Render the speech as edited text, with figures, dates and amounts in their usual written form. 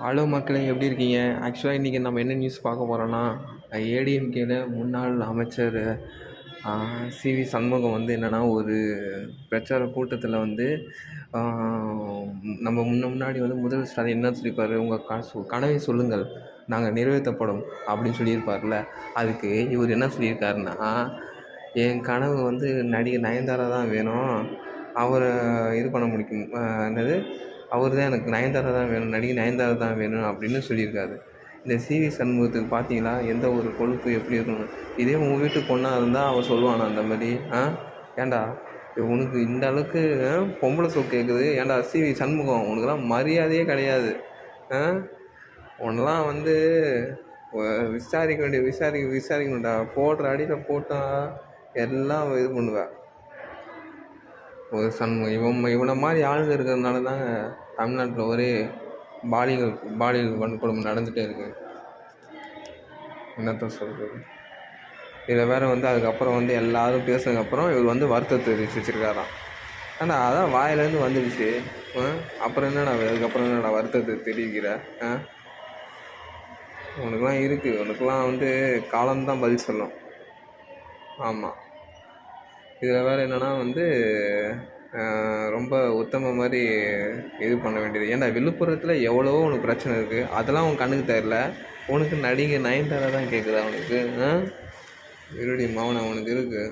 Hello மக்களே, எப்படி இருக்கீங்க? ஆக்சுவலாக இன்றைக்கி நம்ம என்ன நியூஸ் பார்க்க போகிறோன்னா, ஏடிஎம்கேல முன்னாள் அமைச்சர் சிவி சண்முகம் வந்து என்னென்னா, ஒரு பிரச்சார கூட்டத்தில் வந்து நம்ம முன்னாடி வந்து முதல் ஸ்டாலின் என்ன சொல்லியிருப்பார், உங்கள் கனவை சொல்லுங்கள், நாங்கள் நிறைவேற்றப்படும் அப்படின்னு சொல்லியிருப்பார்ல. அதுக்கு இவர் என்ன சொல்லியிருக்காருன்னா, என் கனவு வந்து நடிகை நயன்தாரா தான் வேணும், அவரை இது பண்ண முடியும், என்னது, அவர் தான் எனக்கு நயன்தாரா தான் வேணும், நடிகை நயன்தாரா தான் வேணும் அப்படின்னு சொல்லியிருக்காரு. இந்த சிவி சண்முகத்துக்கு பார்த்தீங்களா எந்த ஒரு கொழுப்பு எப்படி இருக்கணும்? இதே உங்கள் வீட்டு பொண்ணாக இருந்தால் அவன் சொல்லுவானா அந்த மாதிரி? ஏன்டா உனக்கு இந்த அளவுக்கு பொம்பளை சொல் கேட்குது, ஏன்டா சிவி சண்முகம் உனக்குலாம் மரியாதையே கிடையாது. உன்னெலாம் வந்து விசாரிக்க வேண்டிய விசாரிக்கணும்டா. போடுற அடியில் போட்டால் எல்லாம் இது பண்ணுவேன். ஒரு இவனை மாதிரி ஆளுங்க இருக்கிறதுனால தாங்க தமிழ்நாட்டில் ஒரே பாலியல் வன்கொடுமை நடந்துகிட்டே இருக்குது. என்னத்த சொல்கிறது? இதில் வேறு வந்து அதுக்கப்புறம் வந்து எல்லோரும் பேசுனதுக்கப்புறம் இவர் வந்து வருத்தத்தை தெரிவித்து வச்சுருக்காராம். ஆனால் அதான் வாயிலேருந்து வந்துடுச்சு. அப்புறம் என்னடா அதுக்கப்புறம் என்னடா வருத்தத்தை தெரிவிக்கிற? உனக்குலாம் இருக்குது, உனக்குலாம் வந்து காலம்தான் பதில் சொல்லும். ஆமாம். இதில் வேறு என்னென்னா வந்து ரொம்ப உத்தம மாதிரி இது பண்ண வேண்டியது. ஏன்டா விழுப்புரத்தில் எவ்வளவோ உனக்கு பிரச்சனை இருக்குது, அதெல்லாம் உன் கண்ணுக்கு தெரில. உனக்கு நடிகை நயன்தாரா தான் கேட்குதா உனக்கு? இருடி மவனை உனக்கு இருக்குது.